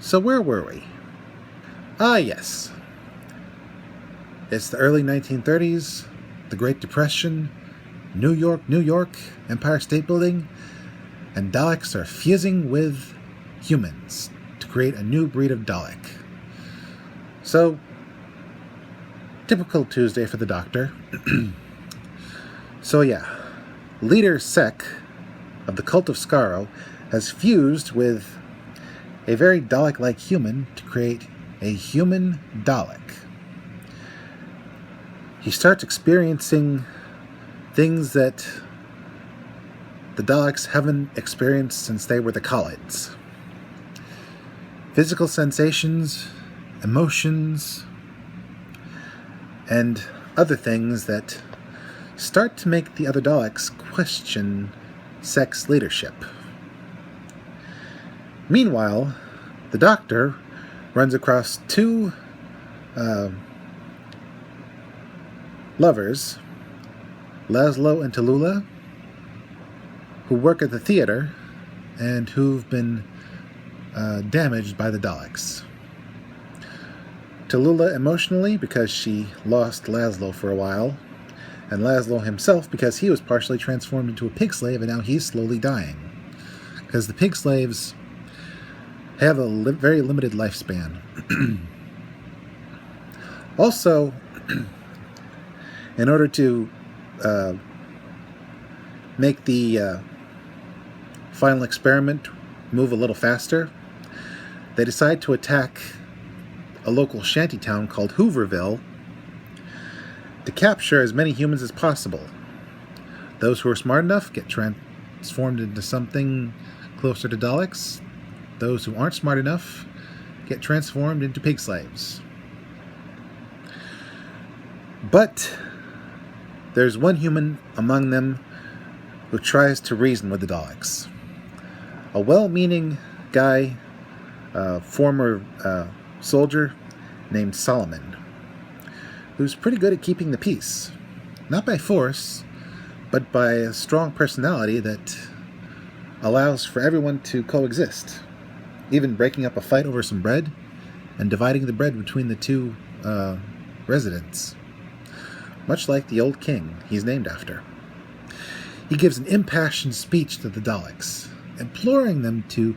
So where were we? Ah, yes. It's the early 1930s, the Great Depression, New York, Empire State Building, and Daleks are fusing with humans to create a new breed of Dalek. So, typical Tuesday for the Doctor. So yeah, leader Sek of the Cult of Skaro has fused with a very Dalek-like human to create a human Dalek. He starts experiencing things that the Daleks haven't experienced since they were the Khalids. Physical sensations, emotions, and other things that start to make the other Daleks question Sek's leadership. Meanwhile, the Doctor runs across two lovers, Laszlo and Tallulah, who work at the theater and who've been damaged by the Daleks. Tallulah emotionally because she lost Laszlo for a while, and Laszlo himself because he was partially transformed into a pig slave and now he's slowly dying. Because the pig slaves have a very limited lifespan. Also, in order to make the final experiment move a little faster, they decide to attack a local shantytown called Hooverville to capture as many humans as possible. Those who are smart enough get transformed into something closer to Daleks. Those who aren't smart enough get transformed into pig slaves. But there's one human among them who tries to reason with the Daleks. A well-meaning guy, former soldier named Solomon, who's pretty good at keeping the peace. Not by force, but by a strong personality that allows for everyone to coexist. Even breaking up a fight over some bread and dividing the bread between the two residents. Much like the old king he's named after. He gives an impassioned speech to the Daleks, imploring them to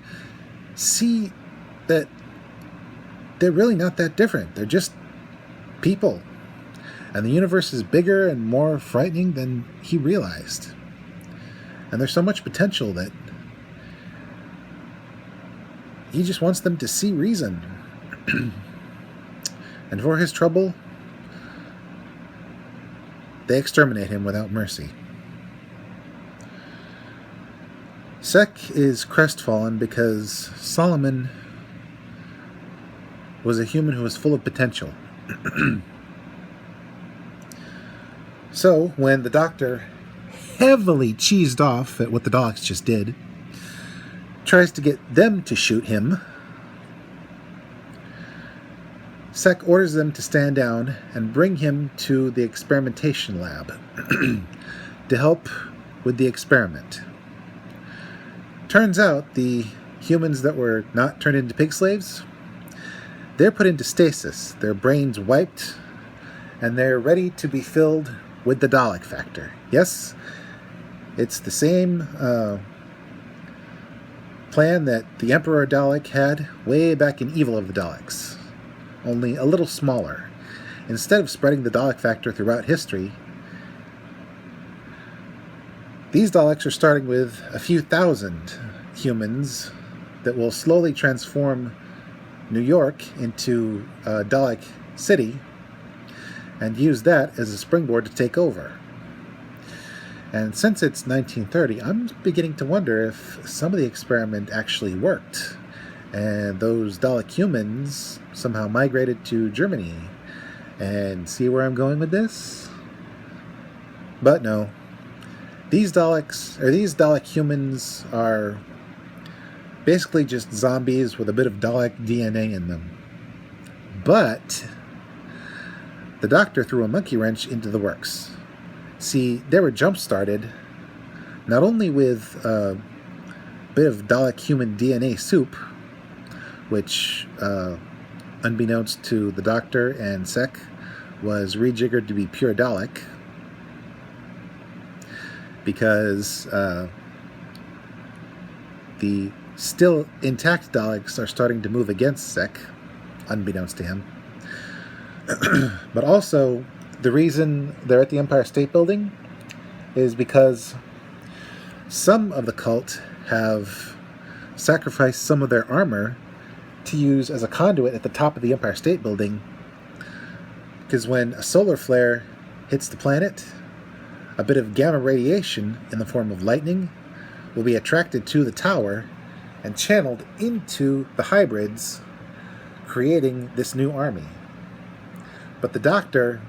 see that they're really not that different. They're just people. And the universe is bigger and more frightening than he realized. And there's so much potential that he just wants them to see reason. And for his trouble, they exterminate him without mercy. Sek is crestfallen because Solomon was a human who was full of potential. So, when the Doctor, heavily cheesed off at what the Daleks just did, tries to get them to shoot him, Sek orders them to stand down and bring him to the experimentation lab to help with the experiment. Turns out the humans that were not turned into pig slaves, they're put into stasis, their brains wiped, and they're ready to be filled with the Dalek factor. Yes, it's the same plan that the Emperor Dalek had way back in Evil of the Daleks, only a little smaller. Instead of spreading the Dalek factor throughout history, these Daleks are starting with a few thousand humans that will slowly transform New York into Dalek City and use that as a springboard to take over. And since it's 1930, I'm beginning to wonder if some of the experiment actually worked, and those Dalek humans somehow migrated to Germany. And see where I'm going with this? But no. These Dalek humans are basically just zombies with a bit of Dalek DNA in them. But the Doctor threw a monkey wrench into the works. See, they were jump-started not only with a bit of Dalek human DNA soup, which, unbeknownst to the Doctor and Sek, was rejiggered to be pure Dalek, because the still intact Daleks are starting to move against Sek, unbeknownst to him. But also, the reason they're at the Empire State Building is because some of the cult have sacrificed some of their armor to use as a conduit at the top of the Empire State Building, because when a solar flare hits the planet, a bit of gamma radiation in the form of lightning will be attracted to the tower and channeled into the hybrids, creating this new army. But the Doctor,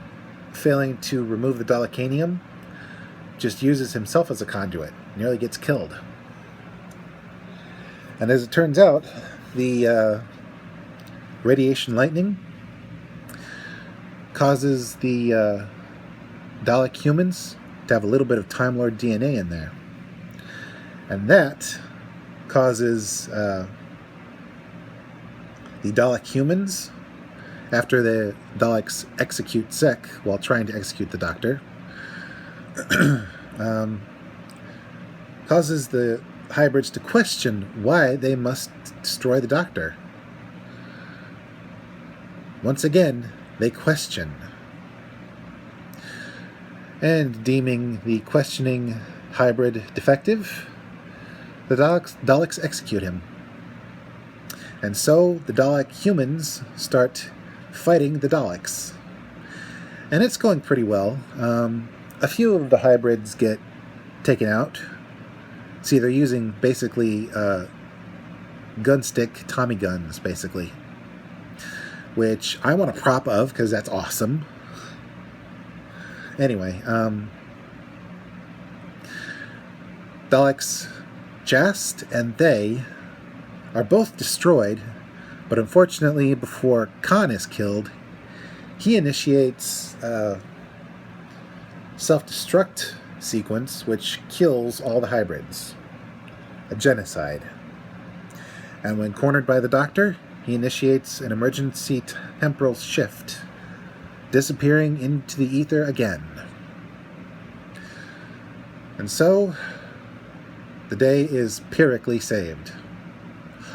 failing to remove the Dalekanium, just uses himself as a conduit, nearly gets killed. And as it turns out, the radiation lightning causes the Dalek humans to have a little bit of Time Lord DNA in there. And that causes the Dalek humans, after the Daleks execute Sek while trying to execute the Doctor, causes the hybrids to question why they must destroy the Doctor. Once again, they question. And deeming the questioning hybrid defective, the Daleks execute him. And so the Dalek humans start fighting the Daleks. And it's going pretty well. A few of the hybrids get taken out. See, they're using basically gunstick Tommy guns, basically. Which I want a prop of, because that's awesome. Anyway, Daleks Jast and they are both destroyed, but unfortunately, before Khan is killed, he initiates a self-destruct sequence which kills all the hybrids. A genocide. And when cornered by the Doctor, he initiates an emergency temporal shift, disappearing into the ether again. And so, the day is pyrrhically saved.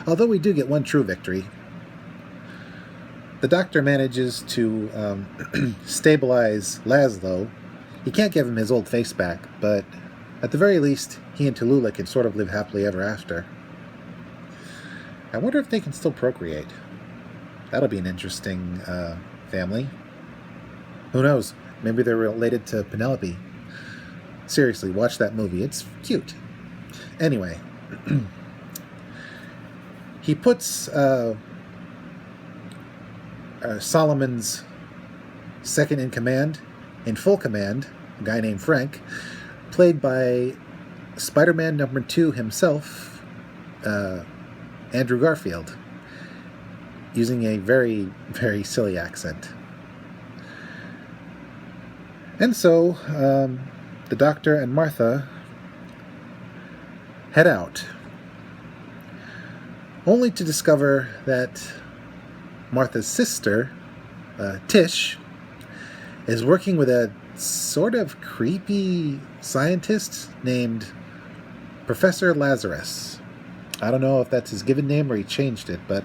Although we do get one true victory. The Doctor manages to stabilize Laszlo. He can't give him his old face back, but at the very least, he and Tallulah can sort of live happily ever after. I wonder if they can still procreate. That'll be an interesting family. Who knows? Maybe they're related to Penelope. Seriously, watch that movie. It's cute. Anyway, he puts Solomon's second in command, in full command, a guy named Frank, played by Spider-Man number 2 himself, Andrew Garfield, using a very, very silly accent. And so, the Doctor and Martha head out, only to discover that Martha's sister, Tish, is working with a sort of creepy scientist named Professor Lazarus. I don't know if that's his given name or he changed it, but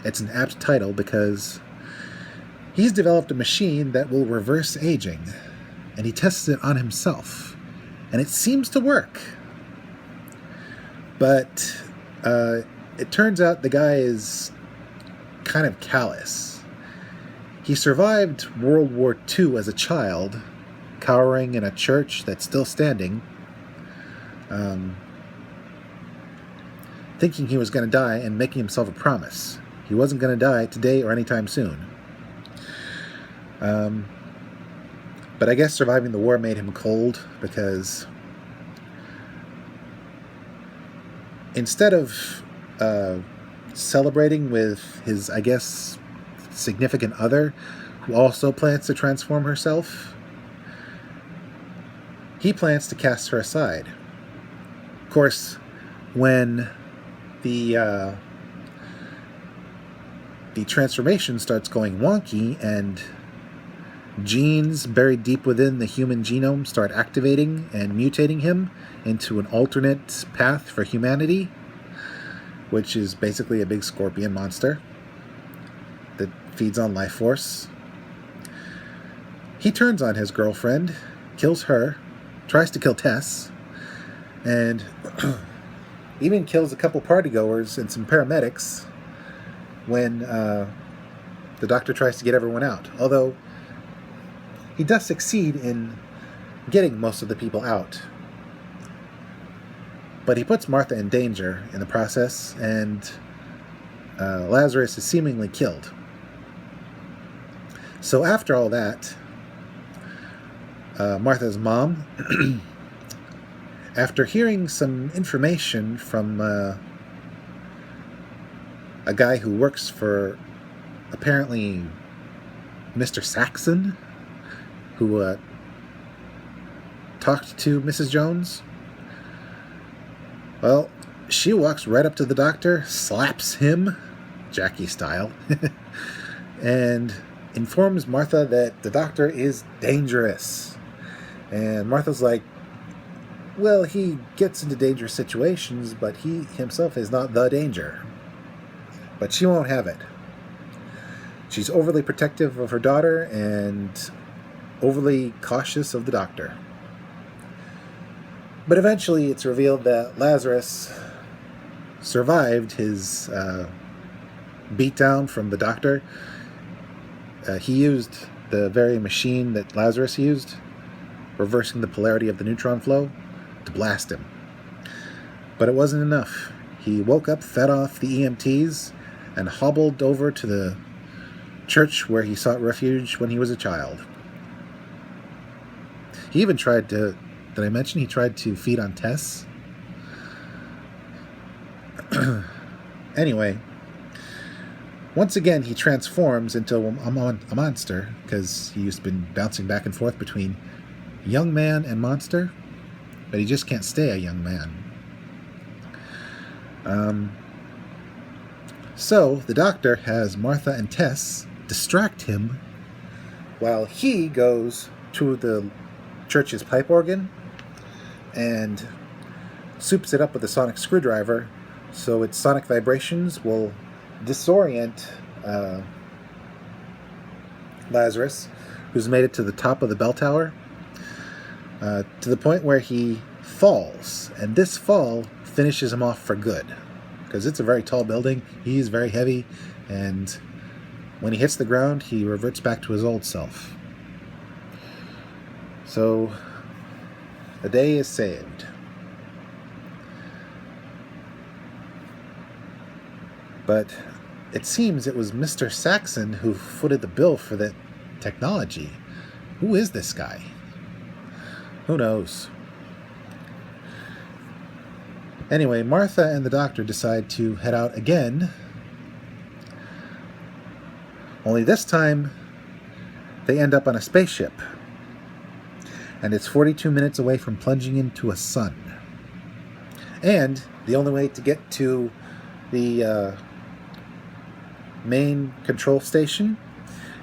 it's an apt title because he's developed a machine that will reverse aging, and he tests it on himself, and it seems to work. But it turns out the guy is kind of callous. He survived World War II as a child, cowering in a church that's still standing, thinking he was going to die and making himself a promise. He wasn't going to die today or anytime soon. But I guess surviving the war made him cold, because instead of celebrating with his, I guess, significant other, who also plans to transform herself, he plans to cast her aside. Of course, when the the transformation starts going wonky, and genes buried deep within the human genome start activating and mutating him into an alternate path for humanity, which is basically a big scorpion monster that feeds on life force. He turns on his girlfriend, kills her, tries to kill Tess, and even kills a couple partygoers and some paramedics when the doctor tries to get everyone out. Although he does succeed in getting most of the people out. But he puts Martha in danger in the process, and Lazarus is seemingly killed. So after all that, Martha's mom, after hearing some information from a guy who works for apparently Mr. Saxon, who talked to Mrs. Jones, well, she walks right up to the doctor, slaps him, Jackie style, and informs Martha that the doctor is dangerous. And Martha's like, well, he gets into dangerous situations, but he himself is not the danger. But she won't have it. She's overly protective of her daughter and overly cautious of the doctor. But eventually it's revealed that Lazarus survived his beatdown from the doctor. He used the very machine that Lazarus used, reversing the polarity of the neutron flow, to blast him. But it wasn't enough. He woke up, fed off the EMTs, and hobbled over to the church where he sought refuge when he was a child. He even tried to, did I mention he tried to feed on Tess? Anyway, once again he transforms into a monster, because he's been bouncing back and forth between young man and monster, but he just can't stay a young man. So the doctor has Martha and Tess distract him while he goes to the church's pipe organ and soups it up with a sonic screwdriver so its sonic vibrations will disorient Lazarus, who's made it to the top of the bell tower, to the point where he falls, and this fall finishes him off for good, because it's a very tall building, he's very heavy, and when he hits the ground he reverts back to his old self. So the day is saved. But it seems it was Mr. Saxon who footed the bill for that technology. Who is this guy? Who knows? Anyway, Martha and the doctor decide to head out again. Only this time, they end up on a spaceship. And it's 42 minutes away from plunging into a sun. And the only way to get to the main control station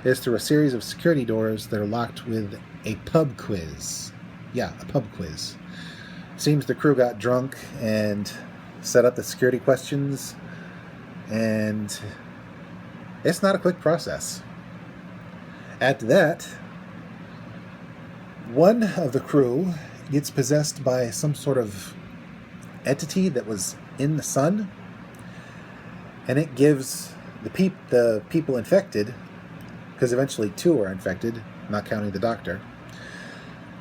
is through a series of security doors that are locked with a pub quiz. Yeah, a pub quiz. Seems the crew got drunk and set up the security questions, and it's not a quick process. Add to that, one of the crew gets possessed by some sort of entity that was in the sun, and it gives the people infected, because eventually 2 are infected, not counting the doctor,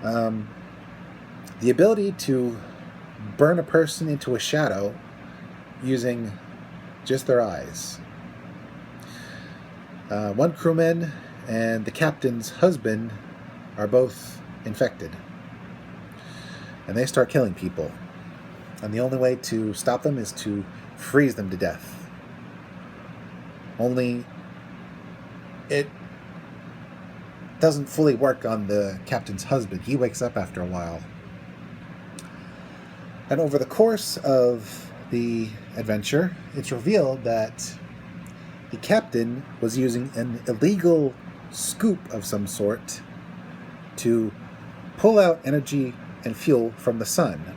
the ability to burn a person into a shadow using just their eyes. One crewman and the captain's husband are both infected, and they start killing people, and the only way to stop them is to freeze them to death. Only it doesn't fully work on the captain's husband. He wakes up after a while. And over the course of the adventure, it's revealed that the captain was using an illegal scoop of some sort to pull out energy and fuel from the sun.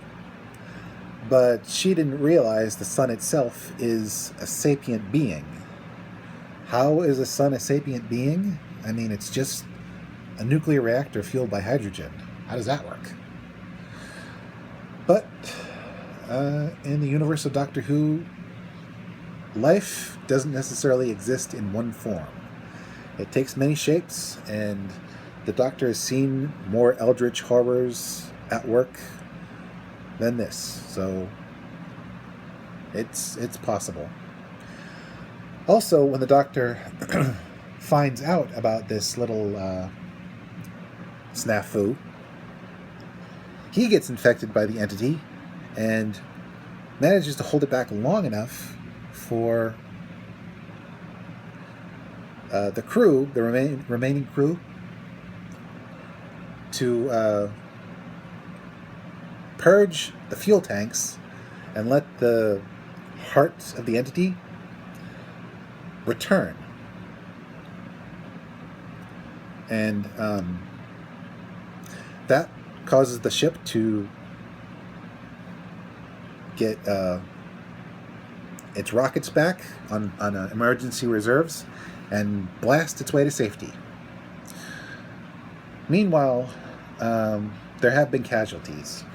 But she didn't realize the sun itself is a sapient being. How is the sun a sapient being? I mean, it's just a nuclear reactor fueled by hydrogen. How does that work? But in the universe of Doctor Who, life doesn't necessarily exist in one form. It takes many shapes, and the Doctor has seen more eldritch horrors at work than this. So it's possible. Also, when the Doctor finds out about this little snafu, he gets infected by the entity and manages to hold it back long enough for the crew, the remaining crew, to purge the fuel tanks and let the heart of the entity return. And that causes the ship to get its rockets back on emergency reserves and blast its way to safety. Meanwhile, there have been casualties.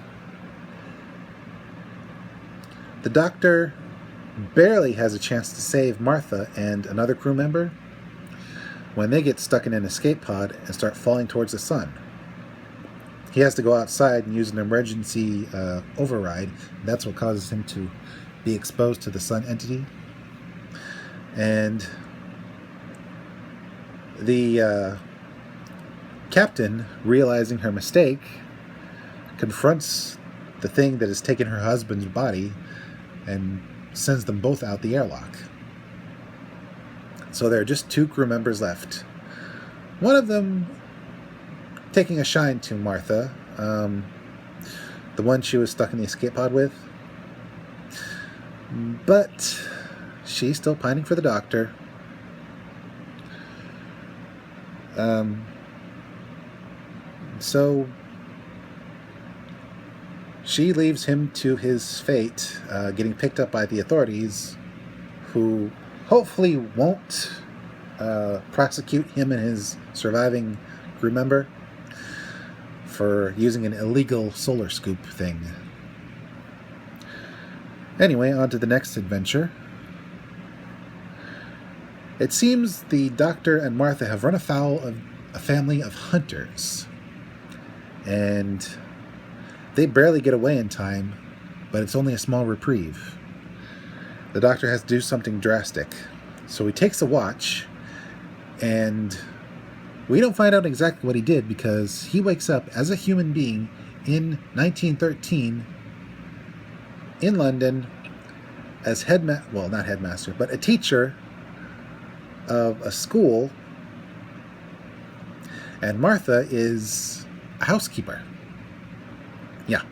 The Doctor barely has a chance to save Martha and another crew member when they get stuck in an escape pod and start falling towards the sun. He has to go outside and use an emergency override. That's what causes him to be exposed to the sun entity. And the captain, realizing her mistake, confronts the thing that has taken her husband's body and sends them both out the airlock. So there are just 2 crew members left. One of them taking a shine to Martha, the one she was stuck in the escape pod with. But she's still pining for the Doctor. So she leaves him to his fate, getting picked up by the authorities, who hopefully won't prosecute him and his surviving crew member for using an illegal solar scoop thing. Anyway, on to the next adventure. It seems the Doctor and Martha have run afoul of a family of hunters, and they barely get away in time, but it's only a small reprieve. The Doctor has to do something drastic, so he takes a watch, and we don't find out exactly what he did because he wakes up as a human being in 1913 in London as not headmaster, but a teacher of a school, and Martha is a housekeeper. Yeah.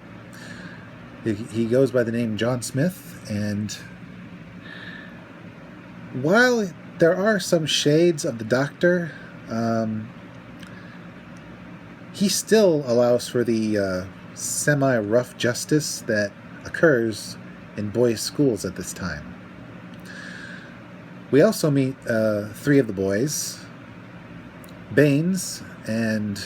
He goes by the name John Smith, and while there are some shades of the Doctor, he still allows for the semi-rough justice that occurs in boys' schools at this time. We also meet 3 of the boys, Baines and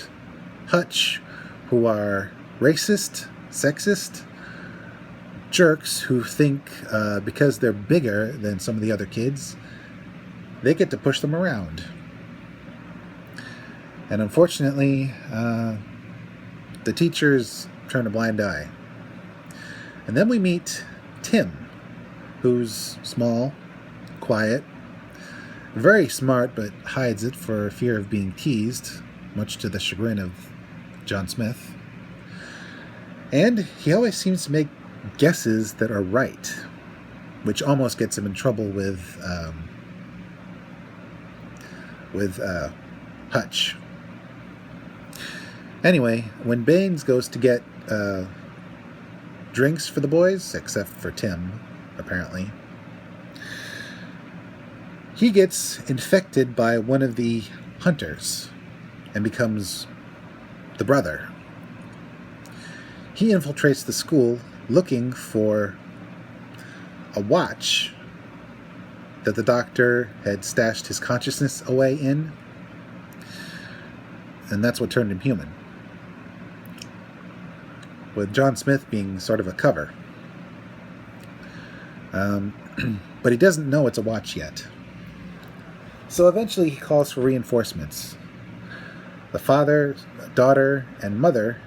Hutch, who are racist, sexist jerks who think because they're bigger than some of the other kids, they get to push them around. And unfortunately, the teachers turn a blind eye. And then we meet Tim, who's small, quiet, very smart, but hides it for fear of being teased, much to the chagrin of John Smith. And he always seems to make guesses that are right, which almost gets him in trouble with Hutch. Anyway, when Baines goes to get drinks for the boys, except for Tim, apparently, he gets infected by one of the hunters and becomes the brother. He infiltrates the school looking for a watch that the doctor had stashed his consciousness away in, and that's what turned him human, with John Smith being sort of a cover. But he doesn't know it's a watch yet. So eventually he calls for reinforcements. The father, daughter, and mother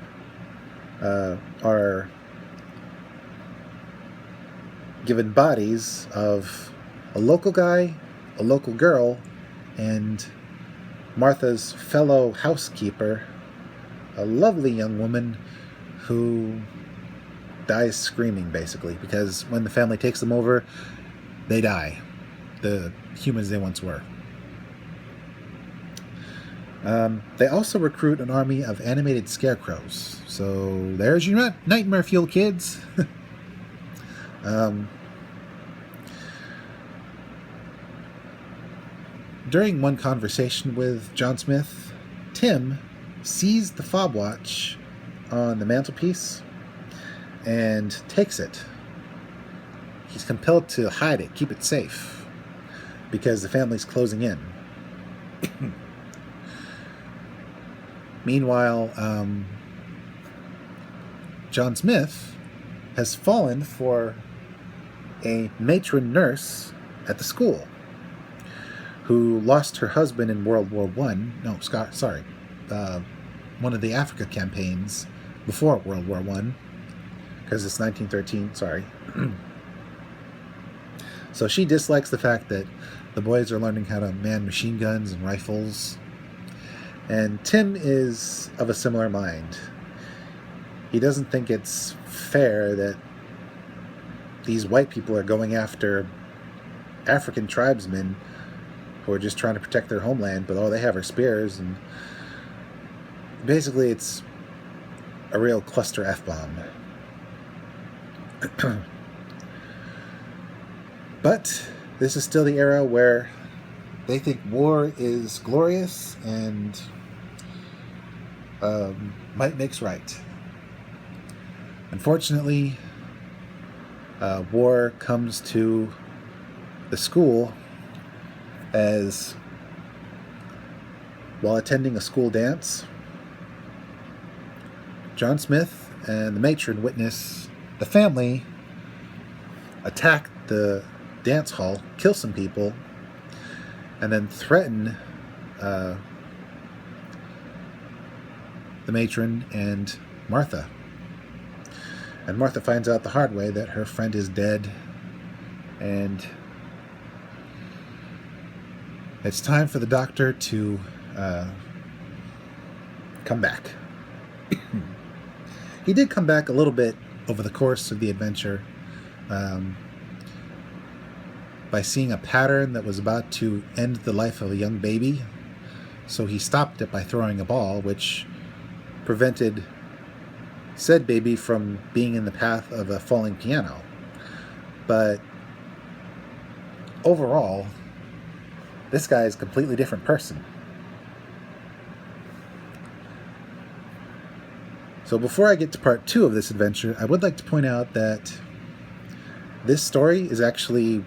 are given bodies of a local guy, a local girl, and Martha's fellow housekeeper, a lovely young woman who dies screaming, basically, because when the family takes them over, they die. The humans they once were. They also recruit an army of animated scarecrows. So there's your nightmare fuel, kids. During one conversation with John Smith, Tim sees the fob watch on the mantelpiece and takes it. He's compelled to hide it, keep it safe, because the family's closing in. Meanwhile, John Smith has fallen for a matron nurse at the school who lost her husband in World War One. No, sorry, one of the Africa campaigns before World War One, because it's 1913. Sorry. So she dislikes the fact that the boys are learning how to man machine guns and rifles. And Tim is of a similar mind. He doesn't think it's fair that these white people are going after African tribesmen who are just trying to protect their homeland, but all they have are spears, and basically it's a real cluster F-bomb. But this is still the era where they think war is glorious and might makes right. Unfortunately, war comes to the school as, while attending a school dance, John Smith and the matron witness the family attack the dance hall, kill some people, and then threaten the matron and Martha. And Martha finds out the hard way that her friend is dead, and it's time for the doctor to come back. He did come back a little bit over the course of the adventure, by seeing a pattern that was about to end the life of a young baby. So he stopped it by throwing a ball, which prevented said baby from being in the path of a falling piano. But overall, this guy is a completely different person. So before I get to part 2 of this adventure, I would like to point out that this story is actually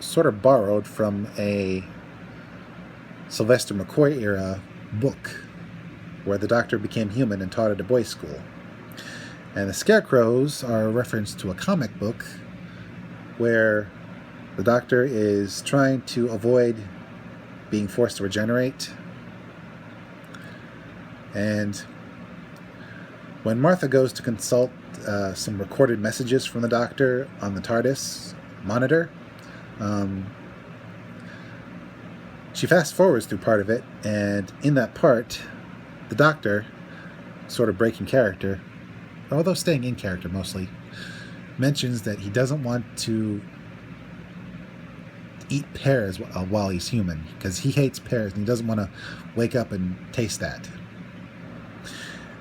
sort of borrowed from a Sylvester McCoy era book where the doctor became human and taught at a boys' school. And the scarecrows are a reference to a comic book where the doctor is trying to avoid being forced to regenerate. And when Martha goes to consult some recorded messages from the doctor on the TARDIS monitor, she fast forwards through part of it, and in that part, the doctor, sort of breaking character, although staying in character mostly, mentions that he doesn't want to eat pears while he's human, because he hates pears and he doesn't want to wake up and taste that.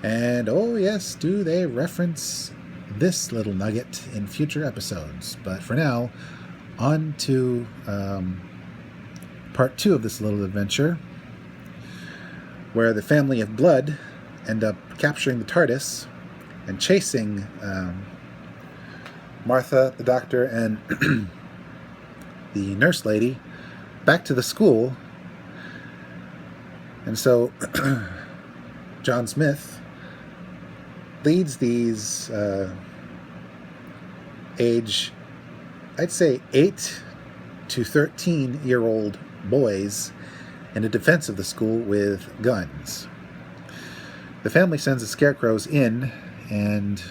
And oh yes, do they reference this little nugget in future episodes. But for now, on to part 2 of this little adventure, where the family of Blood end up capturing the TARDIS and chasing Martha, the doctor, and the nurse lady back to the school. And so John Smith leads these age, I'd say 8 to 13-year-old boys in the defense of the school with guns. The family sends the scarecrows in, and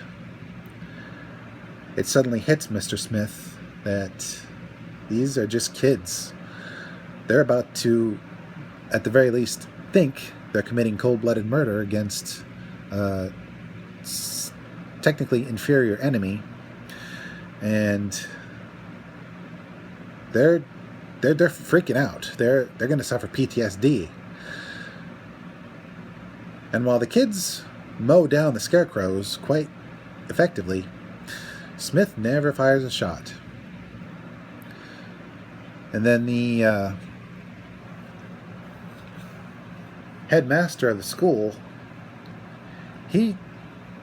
it suddenly hits Mr. Smith that these are just kids. They're about to, at the very least, think they're committing cold-blooded murder against a technically inferior enemy, and they're freaking out. They're going to suffer PTSD. And while the kids mow down the scarecrows quite effectively, Smith never fires a shot. And then the headmaster of the school, he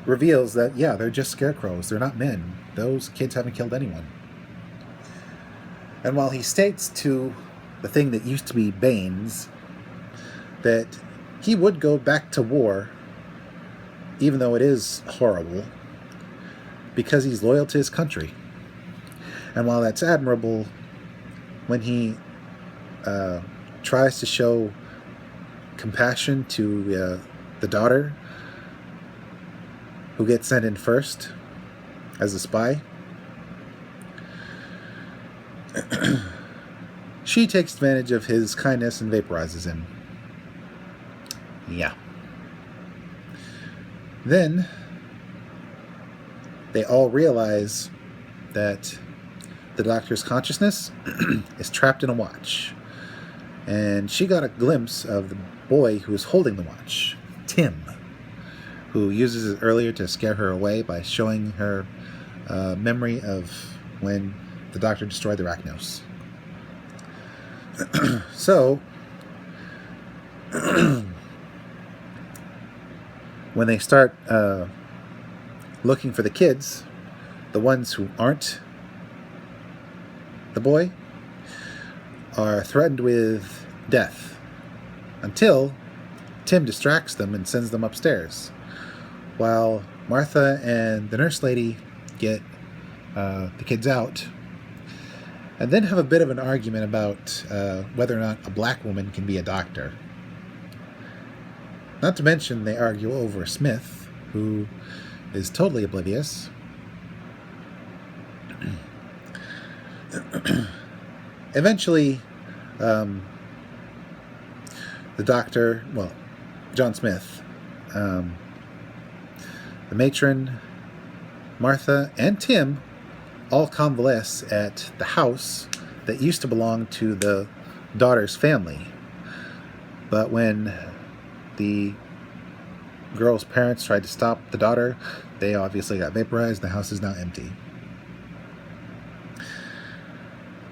reveals that, yeah, they're just scarecrows. They're not men. Those kids haven't killed anyone. And while he states to the thing that used to be Baines that he would go back to war, even though it is horrible, because he's loyal to his country. And while that's admirable, when he tries to show compassion to the daughter who gets sent in first as a spy, she takes advantage of his kindness and vaporizes him. Yeah. Then they all realize that the doctor's consciousness is trapped in a watch. And she got a glimpse of the boy who was holding the watch, Tim, who uses it earlier to scare her away by showing her memory of when the doctor destroyed the Rachnos. So, when they start looking for the kids, the ones who aren't the boy are threatened with death until Tim distracts them and sends them upstairs, while Martha and the nurse lady get the kids out and then have a bit of an argument about whether or not a black woman can be a doctor. Not to mention they argue over Smith, who is totally oblivious. Eventually, the doctor, well, John Smith, the matron, Martha, and Tim all convalesce at the house that used to belong to the daughter's family. But when the girl's parents tried to stop the daughter, they obviously got vaporized. The house is now empty.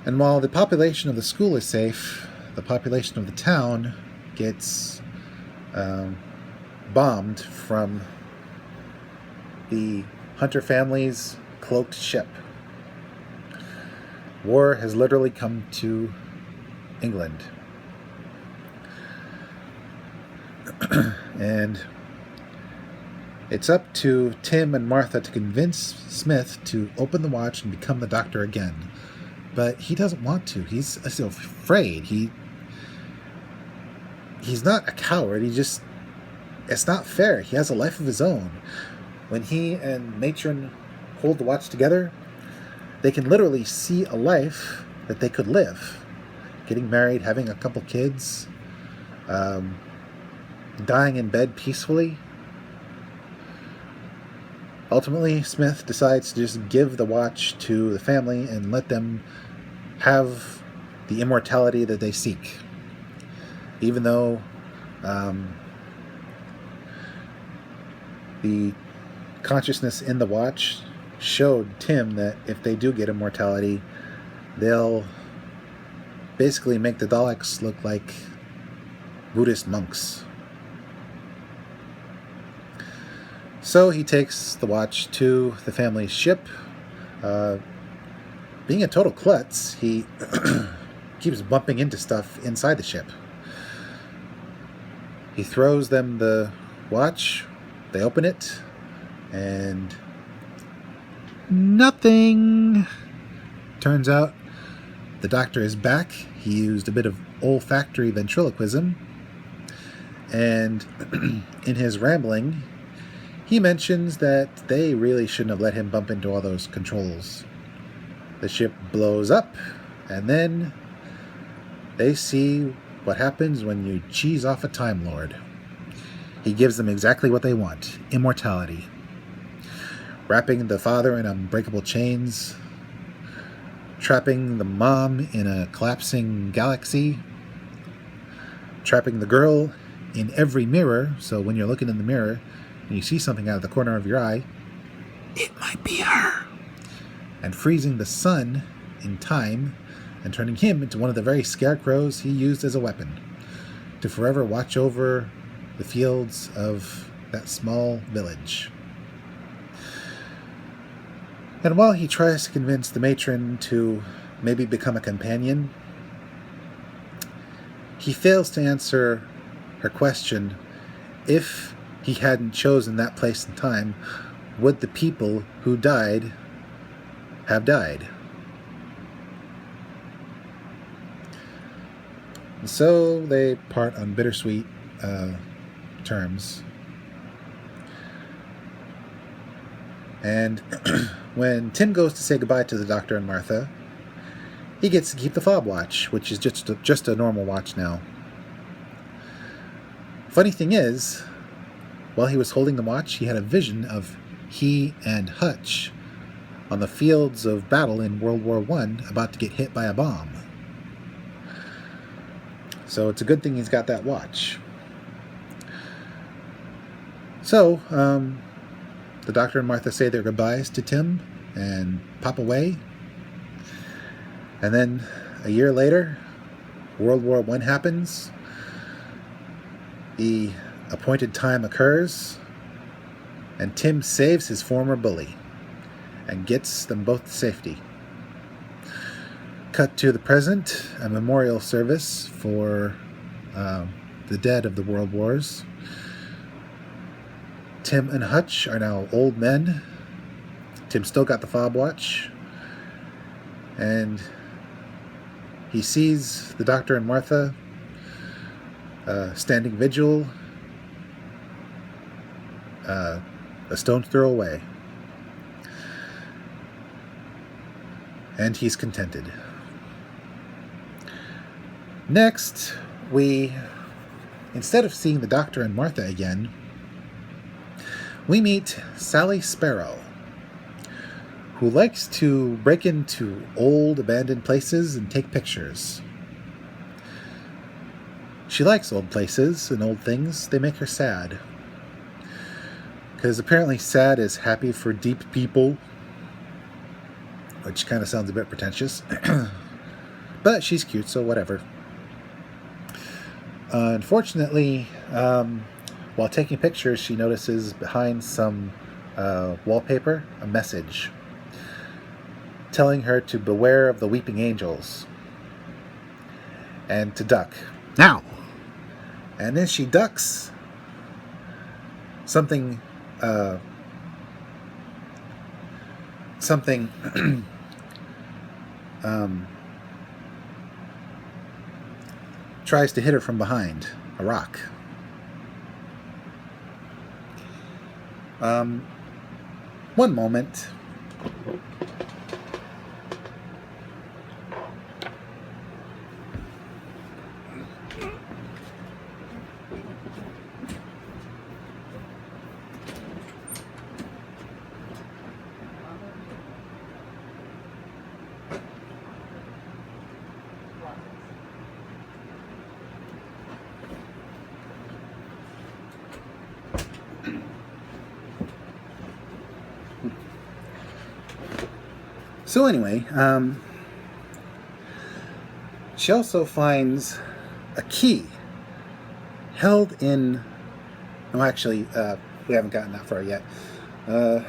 And while the population of the school is safe, the population of the town gets bombed from the Hunter family's cloaked ship. War has literally come to England. And it's up to Tim and Martha to convince Smith to open the watch and become the doctor again. But he doesn't want to. He's afraid. He's not a coward. It's not fair. He has a life of his own. When he and Matron hold the watch together, they can literally see a life that they could live. Getting married, having a couple kids, dying in bed peacefully. Ultimately, Smith decides to just give the watch to the family and let them have the immortality that they seek. Even though the consciousness in the watch showed Tim that if they do get immortality, they'll basically make the Daleks look like Buddhist monks. So he takes the watch to the family's ship. Being a total klutz, he keeps bumping into stuff inside the ship. He throws them the watch, they open it, and nothing. Turns out the Doctor is back. He used a bit of olfactory ventriloquism, and in his rambling, he mentions that they really shouldn't have let him bump into all those controls. The ship blows up, and then they see what happens when you cheese off a Time Lord. He gives them exactly what they want: immortality. Wrapping the father in unbreakable chains, trapping the mom in a collapsing galaxy, trapping the girl in every mirror, so when you're looking in the mirror and you see something out of the corner of your eye, it might be her. And freezing the sun in time and turning him into one of the very scarecrows he used as a weapon to forever watch over the fields of that small village. And while he tries to convince the matron to maybe become a companion, he fails to answer her question: if he hadn't chosen that place and time, would the people who died have died? And so they part on bittersweet terms. And when Tim goes to say goodbye to the Doctor and Martha, he gets to keep the fob watch, which is just a normal watch now. Funny thing is, while he was holding the watch, he had a vision of he and Hutch on the fields of battle in World War I, about to get hit by a bomb. So it's a good thing he's got that watch. So, the Doctor and Martha say their goodbyes to Tim and pop away. And then, a year later, World War I happens. The appointed time occurs, and Tim saves his former bully and gets them both to safety. Cut to the present, a memorial service for the dead of the World Wars. Tim and Hutch are now old men. Tim still got the fob watch, and he sees the Doctor and Martha standing vigil a stone's throw away. And he's contented. Next, instead of seeing the Doctor and Martha again, we meet Sally Sparrow, who likes to break into old abandoned places and take pictures. She likes old places and old things. They make her sad. Because apparently sad is happy for deep people, which kind of sounds a bit pretentious. But she's cute, so whatever. Unfortunately, while taking pictures, she notices behind some wallpaper a message telling her to beware of the weeping angels and to duck. Now! And as she ducks, something tries to hit her from behind, a rock. One moment. So anyway, She also finds a key held in... No, actually, we haven't gotten that far yet. You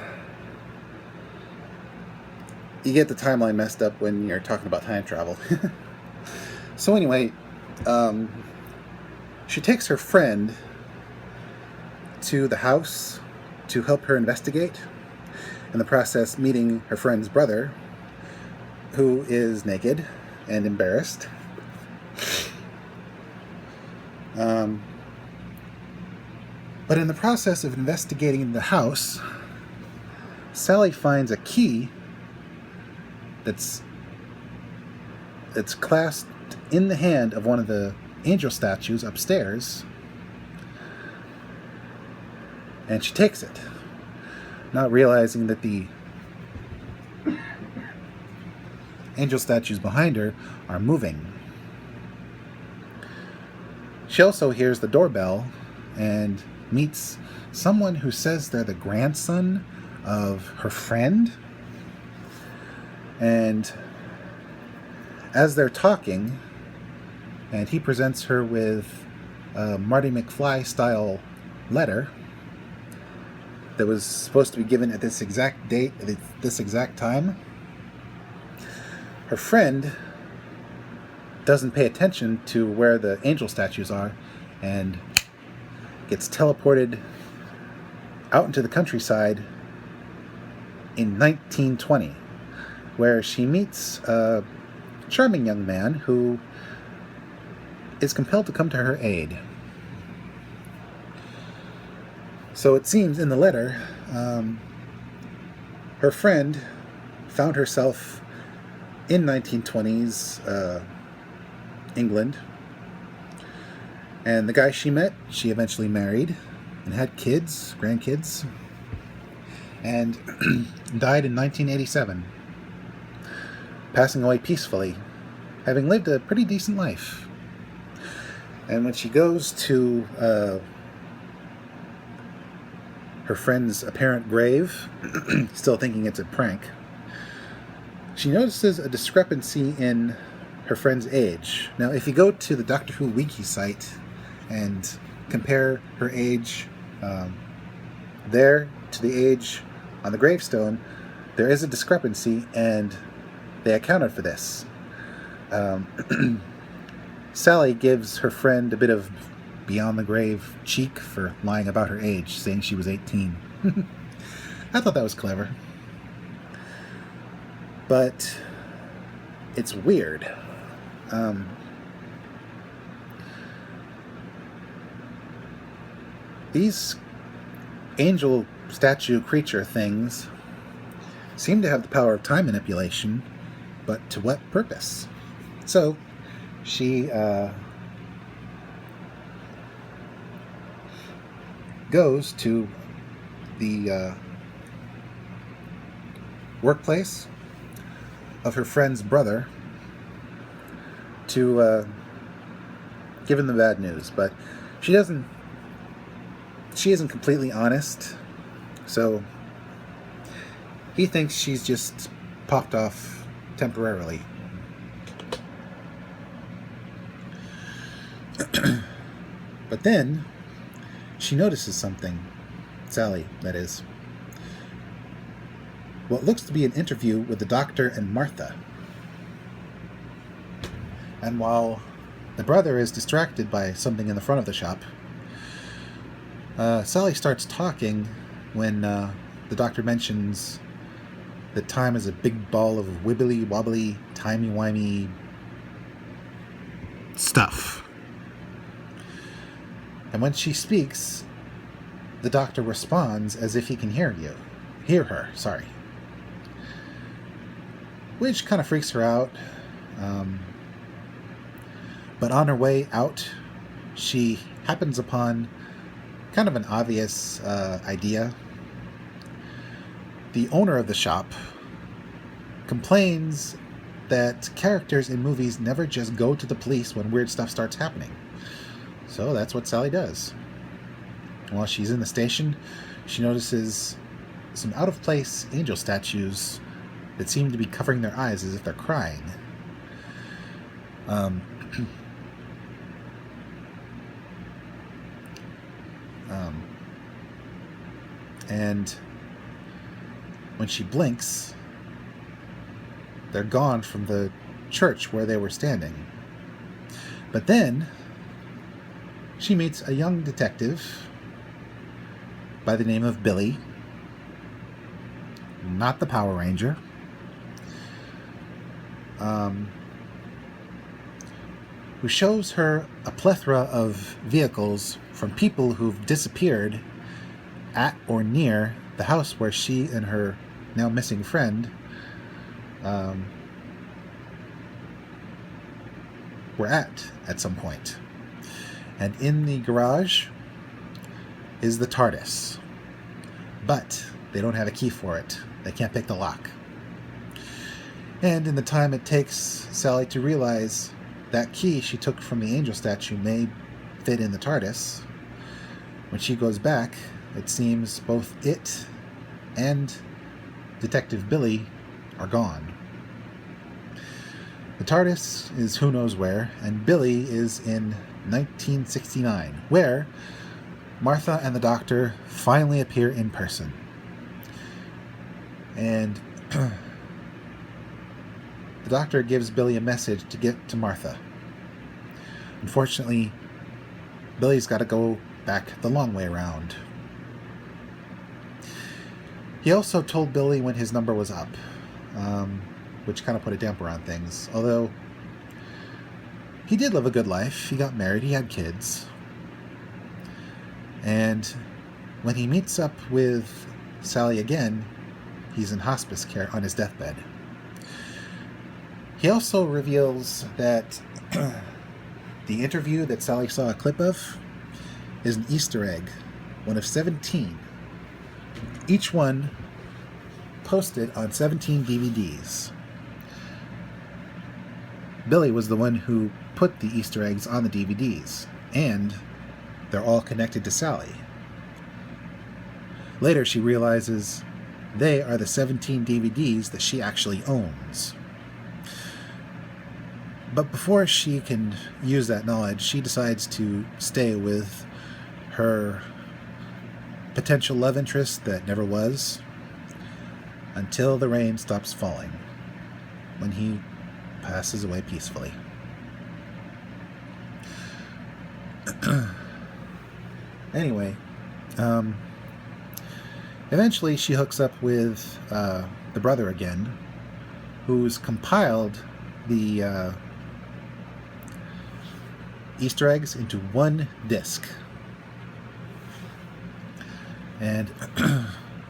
get the timeline messed up when you're talking about time travel. So anyway, she takes her friend to the house to help her investigate. In the process, meeting her friend's brother, who is naked and embarrassed. But in the process of investigating the house, Sally finds a key that's clasped in the hand of one of the angel statues upstairs, and she takes it, not realizing that the angel statues behind her are moving. She also hears the doorbell and meets someone who says they're the grandson of her friend. And as they're talking, and he presents her with a Marty McFly style letter that was supposed to be given at this exact date, at this exact time, her friend doesn't pay attention to where the angel statues are and gets teleported out into the countryside in 1920, where she meets a charming young man who is compelled to come to her aid. So it seems in the letter, her friend found herself in 1920s England, and the guy she met, she eventually married and had kids, grandkids, and died in 1987, passing away peacefully, having lived a pretty decent life. And when she goes to her friend's apparent grave, still thinking it's a prank, she notices a discrepancy in her friend's age. Now, if you go to the Doctor Who wiki site and compare her age there to the age on the gravestone, there is a discrepancy, and they accounted for this. Sally gives her friend a bit of beyond the grave cheek for lying about her age, saying she was 18. I thought that was clever. But it's weird. These angel statue creature things seem to have the power of time manipulation, but to what purpose? So she goes to the workplace of her friend's brother to give him the bad news, but she isn't completely honest, so he thinks she's just popped off temporarily. But then she notices something. Sally, that is. What looks to be an interview with the Doctor and Martha. And while the brother is distracted by something in the front of the shop, Sally starts talking when the Doctor mentions that time is a big ball of wibbly-wobbly, timey-wimey stuff. And when she speaks, the Doctor responds as if he can hear her, which kind of freaks her out. But on her way out, she happens upon kind of an obvious idea. The owner of the shop complains that characters in movies never just go to the police when weird stuff starts happening. So that's what Sally does. While she's in the station, she notices some out-of-place angel statues that seem to be covering their eyes as if they're crying. Um, and when she blinks, they're gone from the church where they were standing. But then she meets a young detective by the name of Billy, not the Power Ranger, who shows her a plethora of vehicles from people who've disappeared at or near the house where she and her now missing friend were at some point. And in the garage is the TARDIS. But they don't have a key for it. They can't pick the lock. And in the time it takes Sally to realize that key she took from the angel statue may fit in the TARDIS, when she goes back, it seems both it and Detective Billy are gone. The TARDIS is who knows where, and Billy is in 1969, where Martha and the Doctor finally appear in person. And the Doctor gives Billy a message to get to Martha. Unfortunately, Billy's got to go back the long way around. He also told Billy when his number was up, which kind of put a damper on things. Although, he did live a good life. He got married, he had kids. And when he meets up with Sally again, he's in hospice care on his deathbed. He also reveals that the interview that Sally saw a clip of is an Easter egg, one of 17. Each one posted on 17 DVDs. Billy was the one who put the Easter eggs on the DVDs, and they're all connected to Sally. Later she realizes they are the 17 DVDs that she actually owns. But before she can use that knowledge, she decides to stay with her potential love interest that never was, until the rain stops falling, when he passes away peacefully. Anyway, eventually she hooks up with the brother again, who's compiled the Easter eggs into one disc. And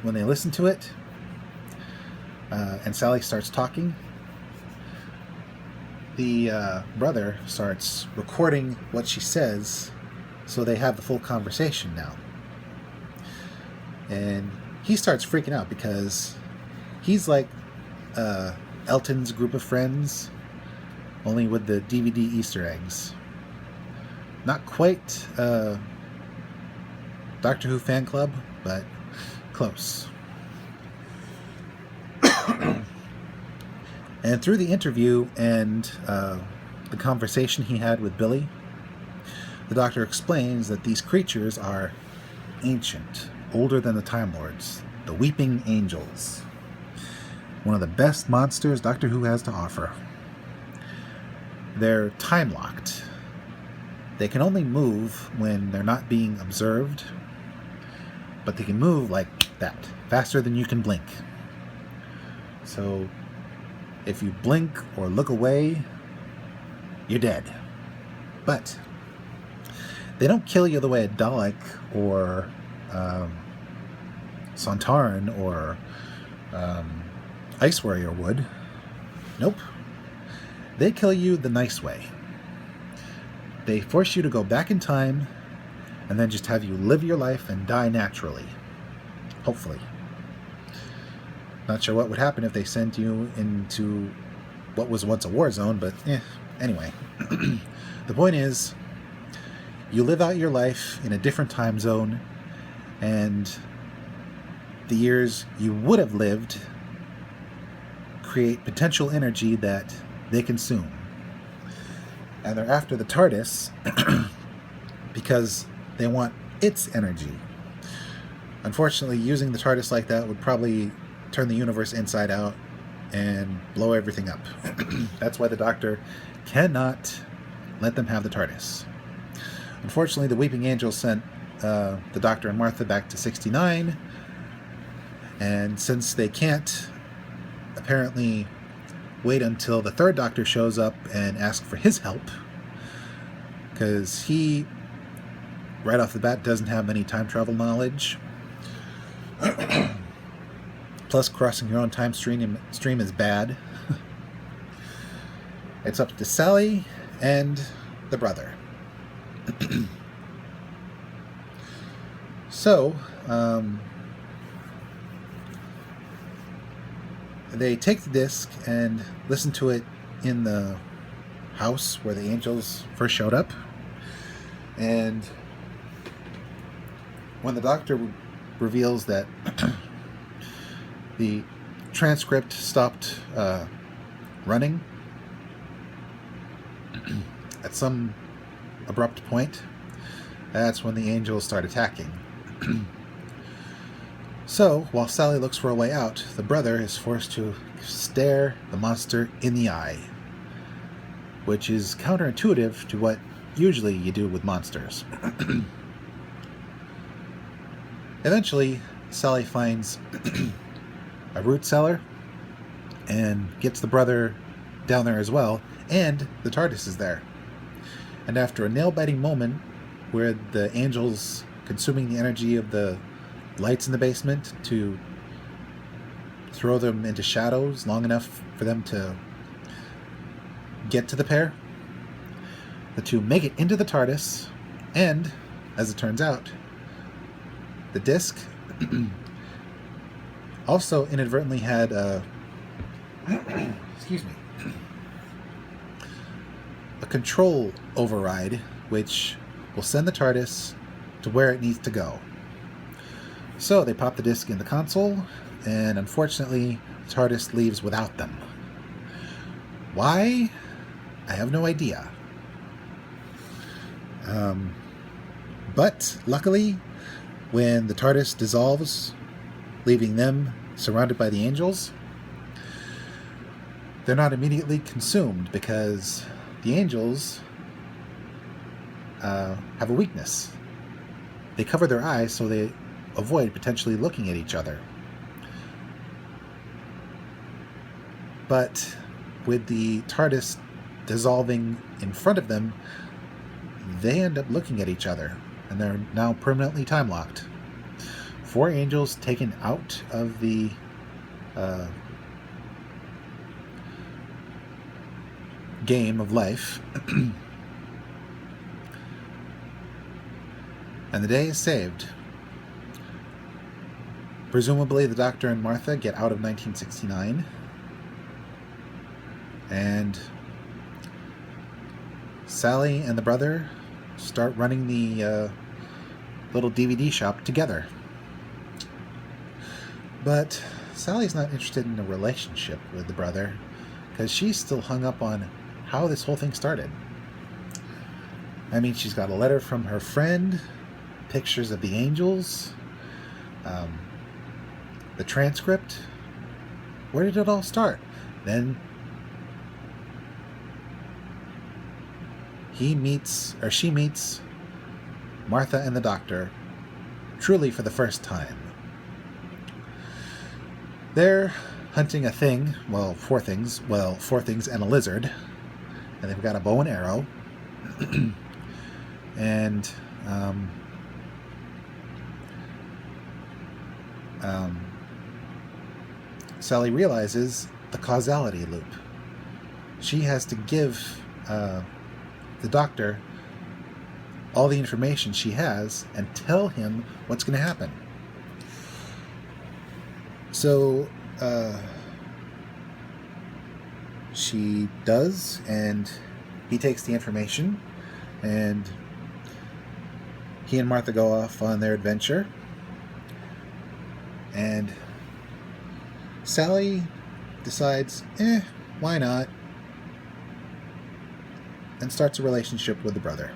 when they listen to it, and Sally starts talking, the brother starts recording what she says, so they have the full conversation now. And he starts freaking out because he's like Elton's group of friends, only with the DVD Easter eggs. Not quite Doctor Who fan club, but close. And through the interview and the conversation he had with Billy, the Doctor explains that these creatures are ancient, older than the Time Lords, the Weeping Angels. One of the best monsters Doctor Who has to offer. They're time-locked. They can only move when they're not being observed, but they can move like that, faster than you can blink. So, if you blink or look away, you're dead. But they don't kill you the way a Dalek or Sontaran or Ice Warrior would. Nope. They kill you the nice way. They force you to go back in time and then just have you live your life and die naturally. Hopefully. Not sure what would happen if they sent you into what was once a war zone, but anyway. The point is, you live out your life in a different time zone, and the years you would have lived create potential energy that they consume. and they're after the TARDIS because they want its energy. Unfortunately, using the TARDIS like that would probably turn the universe inside out and blow everything up. That's why the Doctor cannot let them have the TARDIS. Unfortunately, the Weeping Angel sent the Doctor and Martha back to 69, and since they can't apparently wait until the third Doctor shows up and asks for his help, because he, right off the bat, doesn't have any time travel knowledge. Plus, crossing your own time stream is bad. It's up to Sally and the brother. So, they take the disc and listen to it in the house where the angels first showed up. And when the Doctor reveals that the transcript stopped running at some abrupt point, that's when the angels start attacking. So, while Sally looks for a way out, the brother is forced to stare the monster in the eye, which is counterintuitive to what usually you do with monsters. Eventually, Sally finds a root cellar and gets the brother down there as well, and the TARDIS is there. And after a nail-biting moment where the angels consuming the energy of the lights in the basement to throw them into shadows long enough for them to get to the pair, the two make it into the TARDIS, and, as it turns out, the disc also inadvertently had a control override, which will send the TARDIS to where it needs to go. So they pop the disc in the console, and unfortunately, the TARDIS leaves without them. Why? I have no idea. But luckily, when the TARDIS dissolves, leaving them surrounded by the angels, they're not immediately consumed because the angels have a weakness. They cover their eyes so they avoid potentially looking at each other. But with the TARDIS dissolving in front of them, they end up looking at each other, and they're now permanently time-locked. 4 angels taken out of the game of life, and the day is saved. Presumably, the Doctor and Martha get out of 1969, and Sally and the brother start running the little DVD shop together. But Sally's not interested in a relationship with the brother because she's still hung up on how this whole thing started. I mean, she's got a letter from her friend, pictures of the angels, the transcript. Where did it all start? Then she meets Martha and the Doctor, truly for the first time. They're hunting a thing, four things and a lizard, and they've got a bow and arrow, and Sally realizes the causality loop. She has to give the Doctor all the information she has and tell him what's going to happen. So she does, and he takes the information, and he and Martha go off on their adventure. And Sally decides, why not? and starts a relationship with the brother,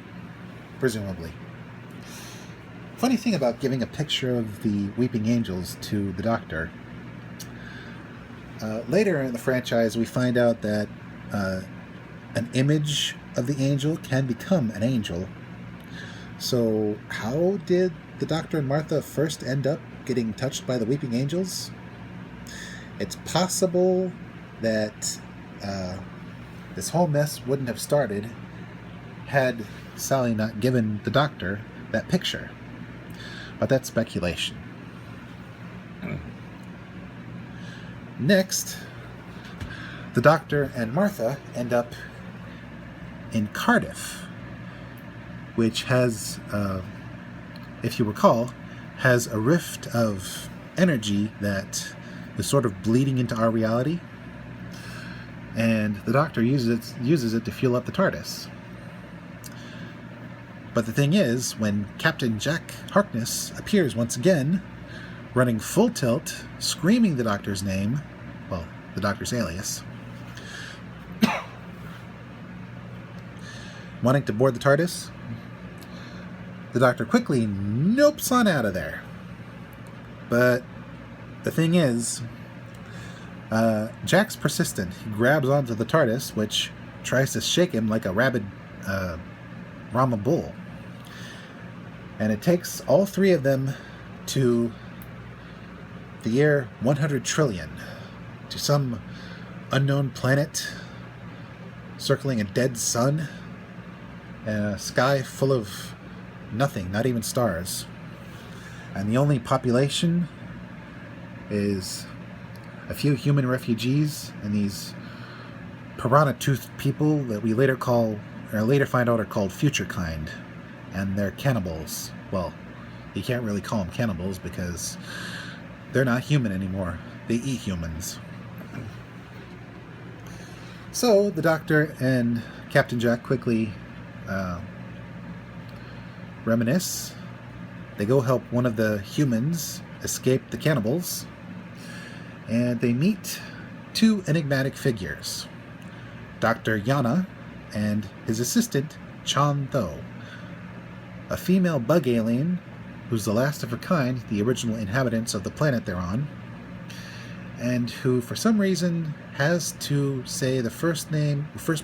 presumably. Funny thing about giving a picture of the weeping angels to the Doctor. Later in the franchise, we find out that an image of the angel can become an angel. So how did the Doctor and Martha first end up getting touched by the weeping angels? It's possible that this whole mess wouldn't have started had Sally not given the Doctor that picture. But that's speculation. Next, the Doctor and Martha end up in Cardiff, which has, if you recall, has a rift of energy that is sort of bleeding into our reality, and the Doctor uses it to fuel up the TARDIS. But the thing is, when Captain Jack Harkness appears once again, running full tilt, screaming the Doctor's name, well, the Doctor's alias, wanting to board the TARDIS, the Doctor quickly nopes on out of there. But the thing is, Jack's persistent. He grabs onto the TARDIS, which tries to shake him like a rabid Brahma bull. And it takes all three of them to the year 100 trillion, to some unknown planet circling a dead sun and a sky full of nothing, not even stars. And the only population is a few human refugees and these piranha-toothed people that we later find out are called future kind. And they're cannibals. Well, you can't really call them cannibals because they're not human anymore. They eat humans. So the Doctor and Captain Jack quickly reminisce. They go help one of the humans escape the cannibals, and they meet two enigmatic figures, Dr. Yana and his assistant, Chan Tho, a female bug alien who's the last of her kind, the original inhabitants of the planet they're on, and who, for some reason, has to say the first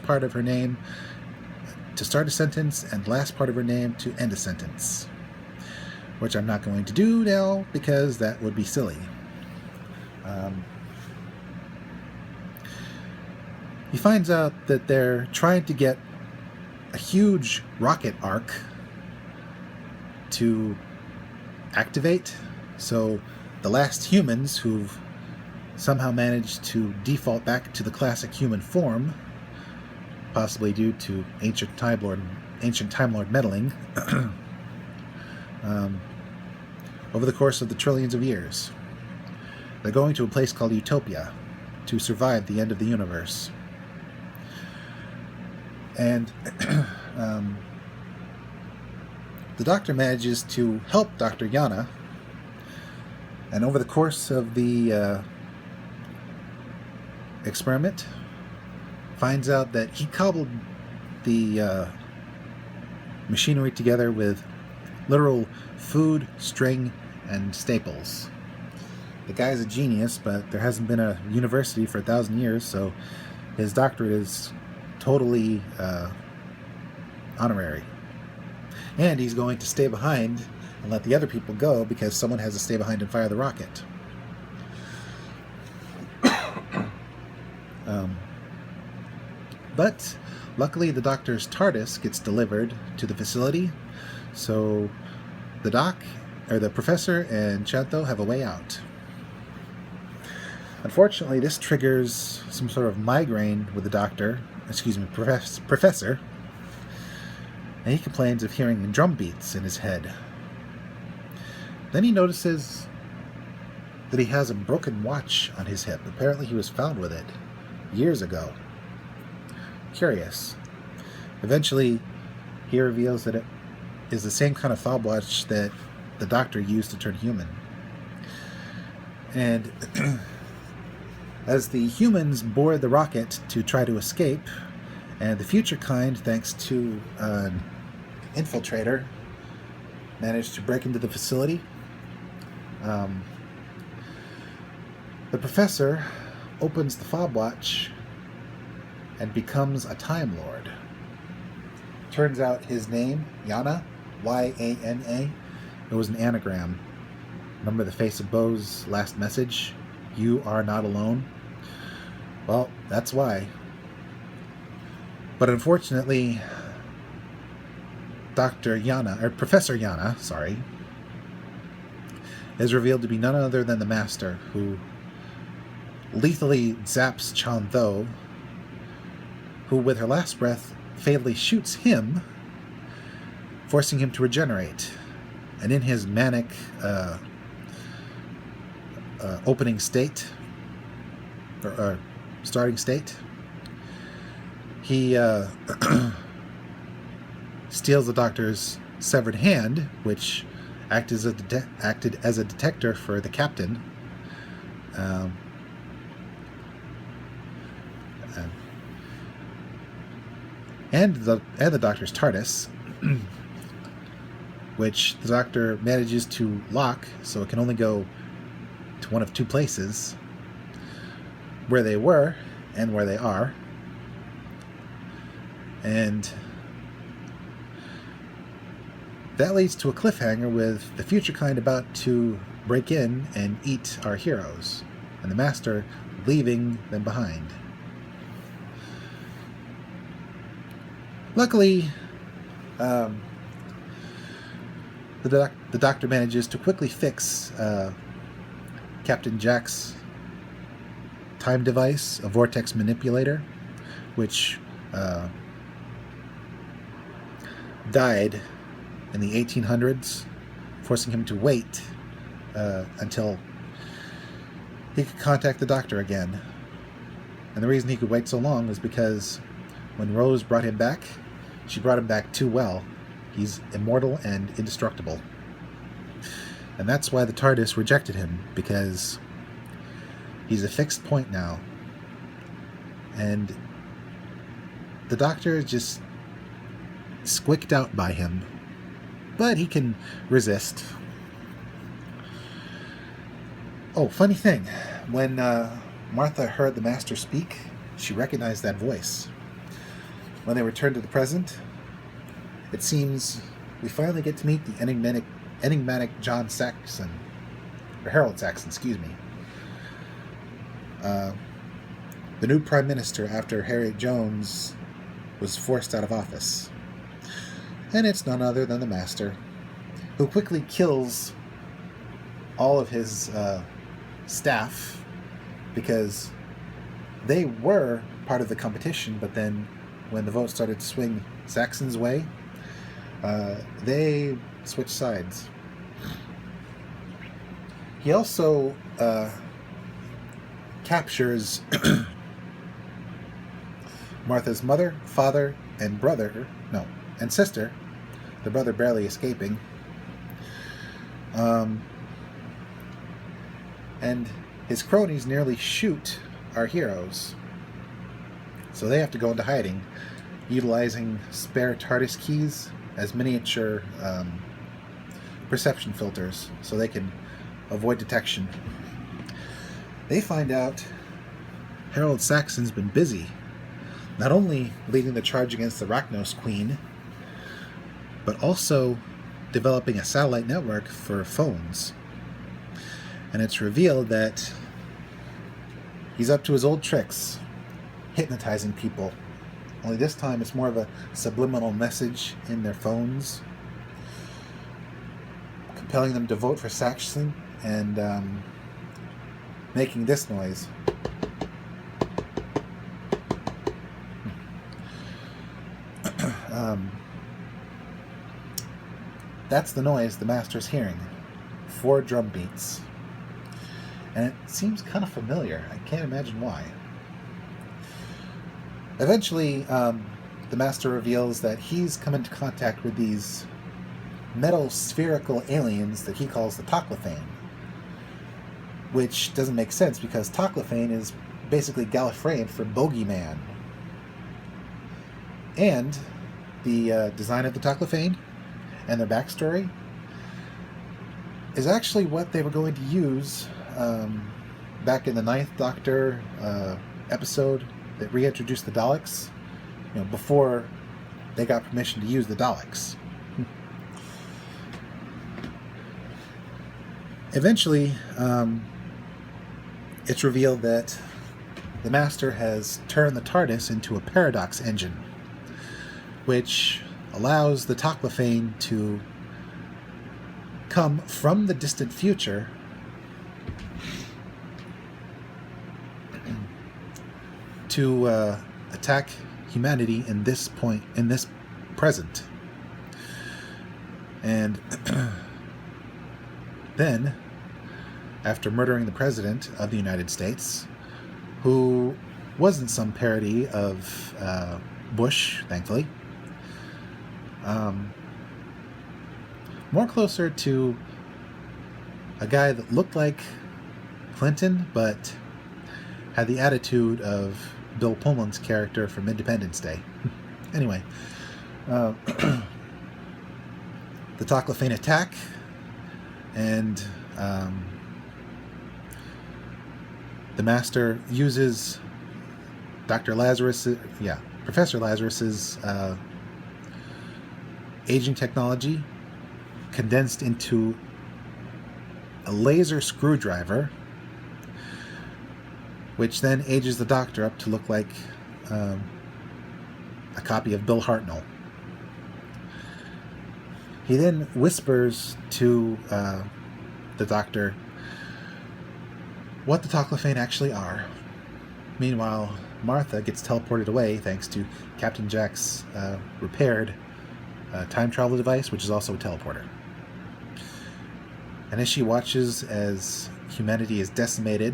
part of her name to start a sentence and last part of her name to end a sentence, which I'm not going to do now because that would be silly. He finds out that they're trying to get a huge rocket arc to activate, so the last humans who've somehow managed to default back to the classic human form, possibly due to ancient Time Lord meddling, over the course of the trillions of years. They're going to a place called Utopia to survive the end of the universe. And the Doctor manages to help Dr. Yana, and over the course of the experiment, finds out that he cobbled the machinery together with literal food, string, and staples. The guy's a genius, but there hasn't been a university for 1,000 years, so his doctorate is totally honorary. And he's going to stay behind and let the other people go because someone has to stay behind and fire the rocket. But luckily the Doctor's TARDIS gets delivered to the facility, so the Professor and Chanto have a way out. Unfortunately, this triggers some sort of migraine with the Professor, and he complains of hearing drum beats in his head. Then he notices that he has a broken watch on his hip. Apparently he was found with it years ago. Curious. Eventually, he reveals that it is the same kind of fob watch that the Doctor used to turn human. And as the humans board the rocket to try to escape, And the future kind, thanks to an infiltrator, managed to break into the facility. The professor opens the fob watch and becomes a Time Lord. Turns out his name, Yana, Y-A-N-A, it was an anagram. Remember the face of Bo's last message? You are not alone. Well, that's why. But unfortunately, Professor Yana, is revealed to be none other than the Master, who lethally zaps Chan-Tho, who with her last breath fatally shoots him, forcing him to regenerate. And in his manic opening state, or starting state, he steals the Doctor's severed hand, which acted as a detector for the captain. And the Doctor's TARDIS, which the Doctor manages to lock, so it can only go to one of two places: where they were and where they are. And that leads to a cliffhanger with the future kind about to break in and eat our heroes, and the Master leaving them behind. Luckily, the Doctor manages to quickly fix Captain Jack's time device, a vortex manipulator, which died in the 1800s, forcing him to wait until he could contact the Doctor again. And the reason he could wait so long was because when Rose brought him back, she brought him back too well. He's immortal and indestructible. And that's why the TARDIS rejected him, because he's a fixed point now. And the Doctor is just squicked out by him. But he can resist. Oh, funny thing. When Martha heard the Master speak, she recognized that voice. When they return to the present, it seems we finally get to meet the enigmatic John Saxon, or Harold Saxon, excuse me. The new Prime Minister after Harriet Jones was forced out of office. And it's none other than the Master, who quickly kills all of his staff, because they were part of the competition, but then when the vote started to swing Saxon's way, they switched sides. He also captures Martha's mother, father, and and sister, the brother barely escaping. And his cronies nearly shoot our heroes. So they have to go into hiding, utilizing spare TARDIS keys as miniature perception filters so they can avoid detection. They find out Harold Saxon's been busy, not only leading the charge against the Rachnos Queen, but also developing a satellite network for phones. And it's revealed that he's up to his old tricks, hypnotizing people. Only this time it's more of a subliminal message in their phones, compelling them to vote for Saxon and making this noise. That's the noise the Master's hearing. 4 drum beats. And it seems kind of familiar. I can't imagine why. Eventually, the Master reveals that he's come into contact with these metal spherical aliens that he calls the Toclophane. Which doesn't make sense, because Toclophane is basically Gallifreyan for bogeyman. And the design of the Toclafane and their backstory is actually what they were going to use back in the Ninth Doctor episode that reintroduced the Daleks, before they got permission to use the Daleks. Eventually, it's revealed that the Master has turned the TARDIS into a paradox engine, which allows the Toclafane to come from the distant future to attack humanity in this present. And then, after murdering the President of the United States, who wasn't some parody of Bush, thankfully, more closer to a guy that looked like Clinton, but had the attitude of Bill Pullman's character from Independence Day. Anyway, the Toclafane attack, and the Master uses Professor Lazarus's aging technology condensed into a laser screwdriver, which then ages the Doctor up to look like a copy of Bill Hartnell. He then whispers to the Doctor what the Toclafane actually are. Meanwhile, Martha gets teleported away thanks to Captain Jack's repaired time travel device, which is also a teleporter. And as she watches as humanity is decimated,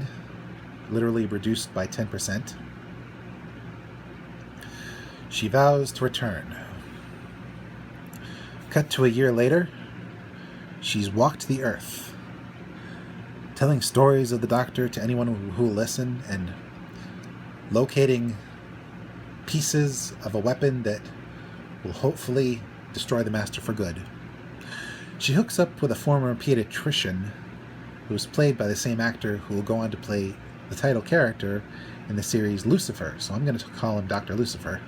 literally reduced by 10%, she vows to return. Cut to a year later, she's walked the earth, telling stories of the Doctor to anyone who will listen, and locating pieces of a weapon that will hopefully destroy the Master for good. She hooks up with a former pediatrician who was played by the same actor who will go on to play the title character in the series Lucifer, so I'm going to call him Dr. Lucifer,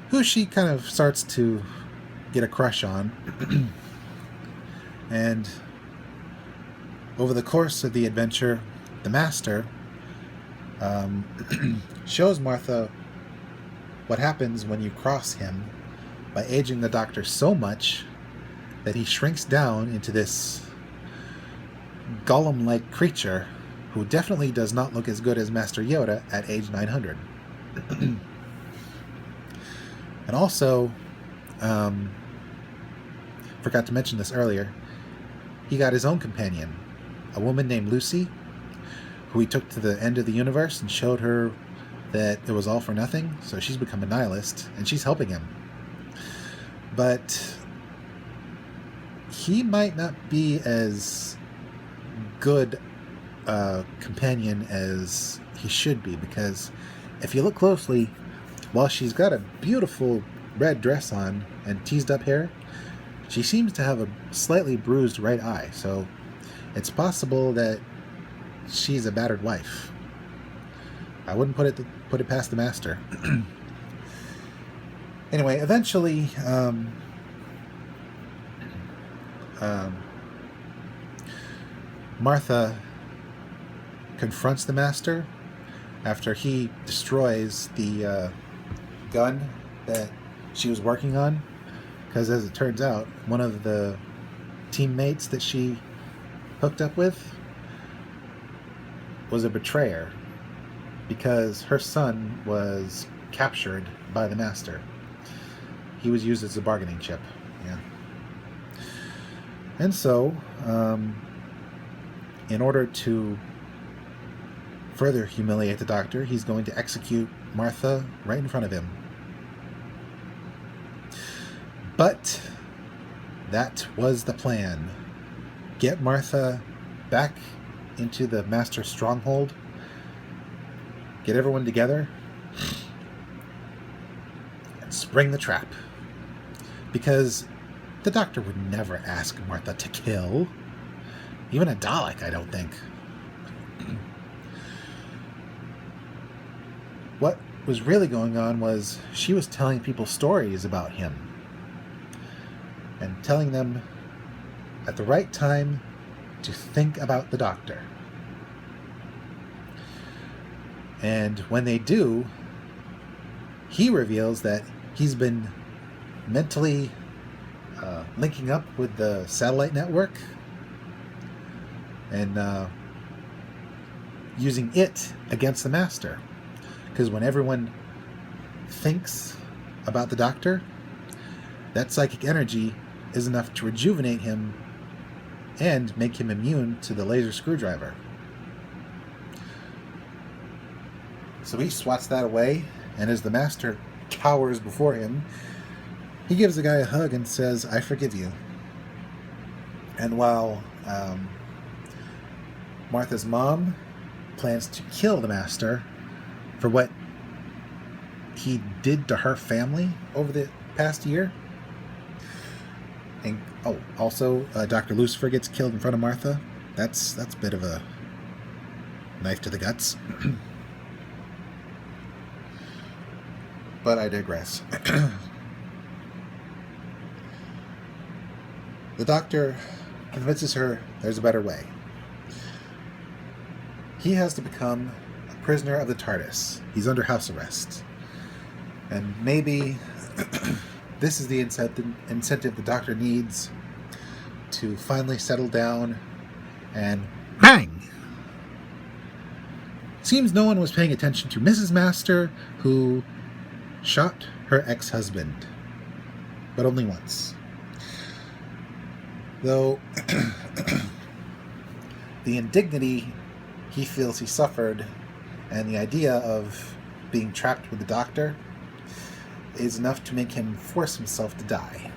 who she kind of starts to get a crush on. And over the course of the adventure, the Master shows Martha what happens when you cross him by aging the Doctor so much that he shrinks down into this golem-like creature who definitely does not look as good as Master Yoda at age 900. And also, forgot to mention this earlier, he got his own companion, a woman named Lucy, who he took to the end of the universe and showed her that it was all for nothing, so she's become a nihilist, and she's helping him. But he might not be as good a companion as he should be, because if you look closely, while she's got a beautiful red dress on and teased up hair, she seems to have a slightly bruised right eye, so it's possible that she's a battered wife. I wouldn't put it past the Master. Anyway, eventually, Martha confronts the Master after he destroys the gun that she was working on, because as it turns out, one of the teammates that she hooked up with was a betrayer, because her son was captured by the Master. He was used as a bargaining chip. Yeah. And so, in order to further humiliate the Doctor, he's going to execute Martha right in front of him. But that was the plan. Get Martha back into the Master's stronghold, get everyone together, spring the trap. Because the Doctor would never ask Martha to kill. Even a Dalek, I don't think. What was really going on was she was telling people stories about him. And telling them at the right time to think about the Doctor. And when they do, he reveals that he's been mentally linking up with the satellite network and using it against the Master. Because when everyone thinks about the Doctor, that psychic energy is enough to rejuvenate him and make him immune to the laser screwdriver. So he swats that away, and as the Master cowers before him, he gives the guy a hug and says, "I forgive you." And while Martha's mom plans to kill the Master for what he did to her family over the past year, and also Dr. Lucifer gets killed in front of Martha. That's a bit of a knife to the guts. But I digress. The Doctor convinces her there's a better way. He has to become a prisoner of the TARDIS. He's under house arrest. And maybe this is the incentive the Doctor needs to finally settle down and bang! Seems no one was paying attention to Mrs. Master, who shot her ex-husband, but only once. Though the indignity he feels he suffered and the idea of being trapped with the Doctor is enough to make him force himself to die.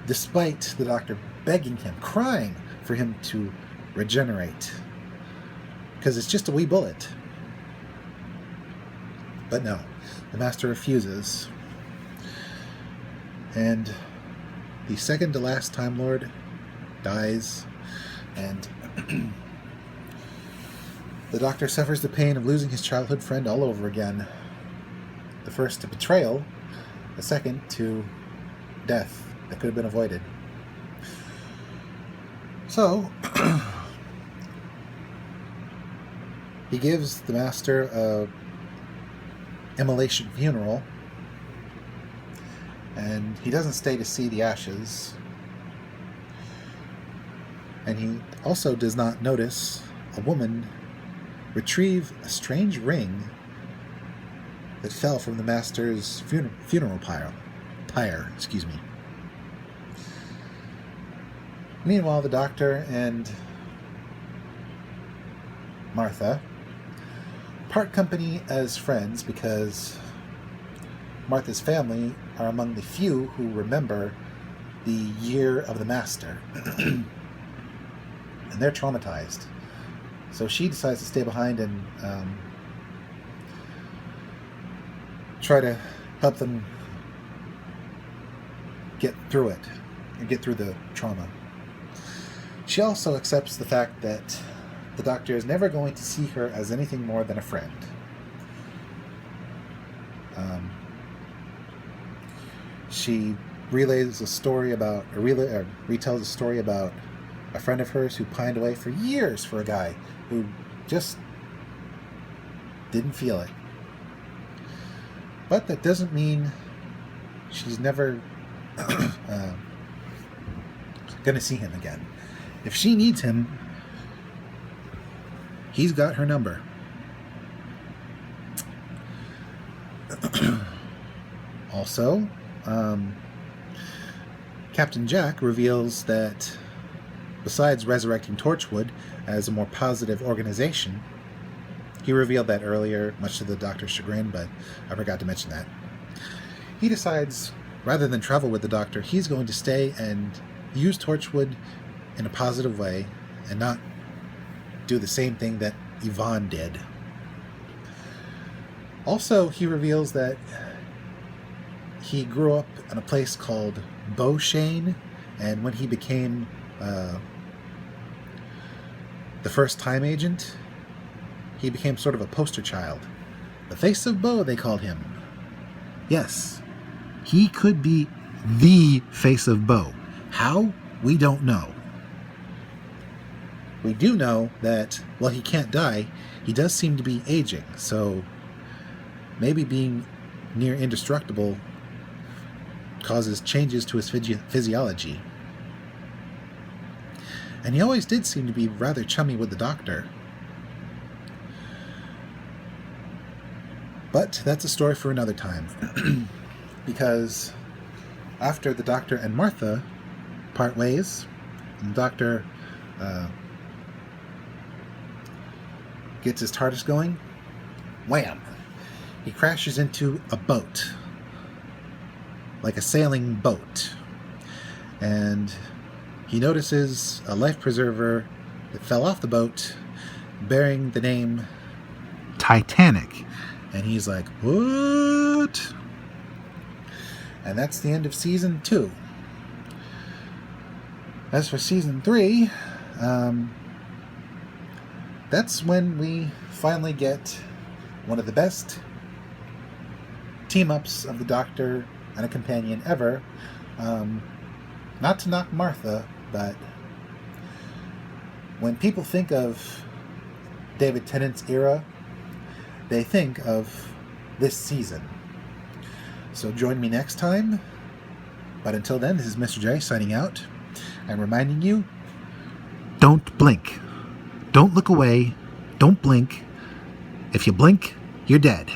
Despite the Doctor begging him, crying for him to regenerate. Because it's just a wee bullet. But no, the Master refuses. And the second to last Time Lord dies, and the Doctor suffers the pain of losing his childhood friend all over again. The first to betrayal, the second to death that could have been avoided. So, he gives the Master a immolation funeral, and he doesn't stay to see the ashes. And he also does not notice a woman retrieve a strange ring that fell from the Master's funeral pyre. Meanwhile, the Doctor and Martha part company as friends because Martha's family are among the few who remember the year of the Master. And they're traumatized. So she decides to stay behind and try to help them get through it and get through the trauma. She also accepts the fact that the Doctor is never going to see her as anything more than a friend. She retells a story about a friend of hers who pined away for years for a guy who just didn't feel it. But that doesn't mean she's never going to see him again. If she needs him, he's got her number. Also, Captain Jack reveals that besides resurrecting Torchwood as a more positive organization, he revealed that earlier, much to the Doctor's chagrin, but I forgot to mention that. He decides, rather than travel with the Doctor, he's going to stay and use Torchwood in a positive way and not do the same thing that Yvonne did. Also, he reveals that he grew up in a place called Beauchesne, and when he became the first time agent, he became sort of a poster child. The face of Beau, they called him. Yes, he could be the face of Beau. How? We don't know. We do know that, while he can't die, he does seem to be aging, so maybe being near indestructible causes changes to his physiology. And he always did seem to be rather chummy with the Doctor. But that's a story for another time. Because after the Doctor and Martha part ways, and the Doctor gets his TARDIS going, wham! He crashes into a boat. Like a sailing boat. And he notices a life preserver that fell off the boat bearing the name Titanic. And he's like, what? And that's the end of Season 2. As for Season 3, that's when we finally get one of the best team-ups of the Doctor and a companion ever. Not to knock Martha, but when people think of David Tennant's era, they think of this season. So join me next time. But until then, this is Mr. J signing out. I'm reminding you, don't blink. Don't look away. Don't blink. If you blink, you're dead.